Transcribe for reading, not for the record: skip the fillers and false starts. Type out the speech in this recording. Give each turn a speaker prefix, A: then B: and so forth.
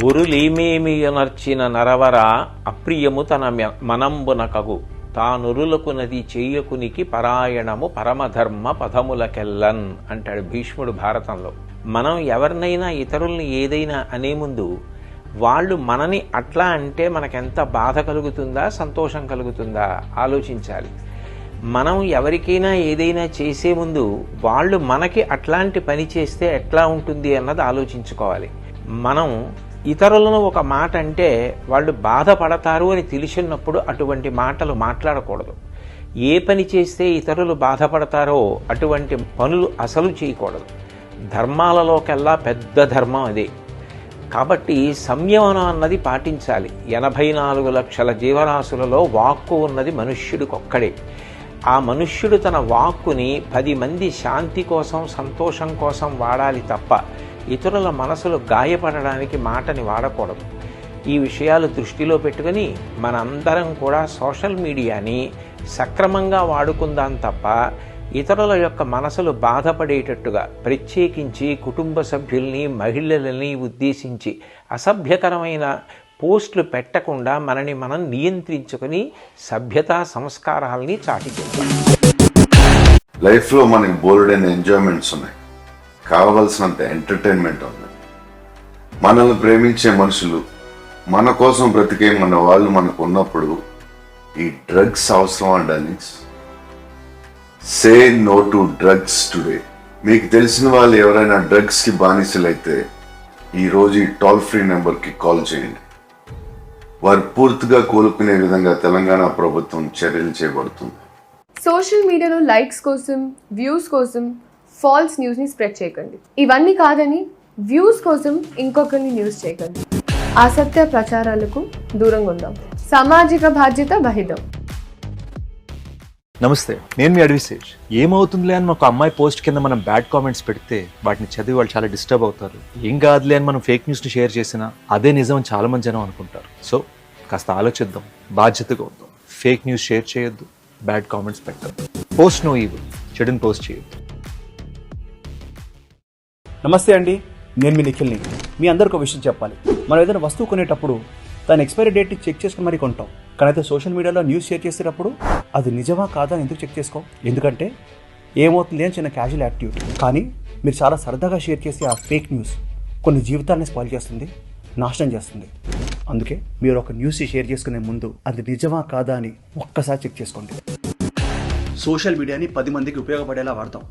A: ఉరులీమేమియనర్చిన నరవర అప్రియము తన మనంబునకగు తానురులకు నది చేయకునికి పరాయణము పరమధర్మ పదములకెల్లన్ అంటాడు భీష్ముడు భారతంలో. మనం ఎవరినైనా ఇతరుల్ని ఏదైనా అనే ముందు వాళ్ళు మనని అట్లా అంటే మనకెంత బాధ కలుగుతుందా సంతోషం కలుగుతుందా ఆలోచించాలి. మనం ఎవరికైనా ఏదైనా చేసే ముందు వాళ్ళు మనకి అట్లాంటి పని చేస్తే ఎట్లా ఉంటుంది అన్నది ఆలోచించుకోవాలి. మనం ఇతరులను ఒక మాట అంటే వాళ్ళు బాధపడతారు అని తెలిసినప్పుడు అటువంటి మాటలు మాట్లాడకూడదు. ఏ పని చేస్తే ఇతరులు బాధపడతారో అటువంటి పనులు అసలు చేయకూడదు. ధర్మాలలోకెల్లా పెద్ద ధర్మం అదే. కాబట్టి సంయమనం అన్నది పాటించాలి. 84 లక్షల జీవరాశులలో వాక్కు ఉన్నది మనుష్యుడికొక్కడే. ఆ మనుష్యుడు తన వాక్కుని 10 మంది శాంతి కోసం సంతోషం కోసం వాడాలి తప్ప ఇతరుల మనసులు గాయపడడానికి మాటని వాడకూడదు. ఈ విషయాలు దృష్టిలో పెట్టుకుని మనందరం కూడా సోషల్ మీడియాని సక్రమంగా వాడుకుందాం తప్ప ఇతరుల యొక్క మనసులు బాధపడేటట్టుగా ప్రత్యేకించి కుటుంబ సభ్యుల్ని మహిళలని ఉద్దేశించి అసభ్యకరమైన పోస్టులు పెట్టకుండా మనని మనం నియంత్రించుకుని సభ్యతా సంస్కారాలని చాటిచెప్పాలి.
B: లైఫ్లో మనకి బోల్డైన ఎంజాయ్మెంట్స్ ఉన్నాయి, కావలసినంత ఎంటర్టైన్మెంట్ ఉంది. మనల్ని ప్రేమించే మనుషులు, మన కోసం బ్రతికే మన వాళ్ళు మనకు ఉన్నప్పుడు ఈ డ్రగ్స్ అవసరం అండి. Say no to drugs today. మీకు తెలిసిన వాళ్ళు ఎవరైనా డ్రగ్స్కి బానిసలైతే ఈరోజు ఈ టోల్ ఫ్రీ నెంబర్కి కాల్ చేయండి. వారు పూర్తిగా కోలుకునే విధంగా తెలంగాణ ప్రభుత్వం చర్యలు చేపడుతుంది.
C: సోషల్ మీడియాలో లైక్స్ కోసం, వ్యూస్ కోసం ఫాల్స్ న్యూస్ని స్ప్రెడ్ చేయకండి. ఇవన్నీ కాదని వ్యూస్ కోసం ఇంకొకరిని న్యూస్ చేయకండి. అసత్య ప్రచారాలకు దూరంగా ఉందాం. సామాజిక బాధ్యత వహిద్దాం.
D: నమస్తే, నేను మీ అడ్విసేజ్. ఏమవుతుందిలే అని ఒక అమ్మాయి పోస్ట్ కింద మనం బ్యాడ్ కామెంట్స్ పెడితే వాటిని చదివి వాళ్ళు చాలా డిస్టర్బ్ అవుతారు. ఏం కాదులే అని మనం ఫేక్ న్యూస్ని షేర్ చేసినా అదే నిజం అని చాలా మంది జనం అనుకుంటారు. సో కాస్త ఆలోచిద్దాం, బాధ్యతగా ఉందాం. ఫేక్ న్యూస్ షేర్ చేయొద్దు, బ్యాడ్ కామెంట్స్ పెట్టద్దు. పోస్ట్ నో ఈవిల్, చెడుని పోస్ట్ చేయొద్దు.
E: నమస్తే అండి, నేను మీ నిఖిల్ని. మీ అందరికి ఒక విషయం చెప్పాలి. మనం ఏదైనా వస్తువు కొనేటప్పుడు దాని ఎక్స్పైరీ డేట్ని చెక్ చేసుకుని మరీ కొంటాం. కానీ అయితే సోషల్ మీడియాలో న్యూస్ షేర్ చేసేటప్పుడు అది నిజమా కాదా అని ఎందుకు చెక్ చేసుకో? ఎందుకంటే ఏమవుతుంది అని చిన్న క్యాజువల్ యాటిట్యూడ్. కానీ మీరు చాలా సరదాగా షేర్ చేసే ఆ ఫేక్ న్యూస్ కొన్ని జీవితాలని స్పాయిల్ చేస్తుంది, నాశనం చేస్తుంది. అందుకే మీరు ఒక న్యూస్ షేర్ చేసుకునే ముందు అది నిజమా కాదా అని ఒక్కసారి చెక్ చేసుకోండి. సోషల్ మీడియాని 10 మందికి ఉపయోగపడేలా వాడతాం.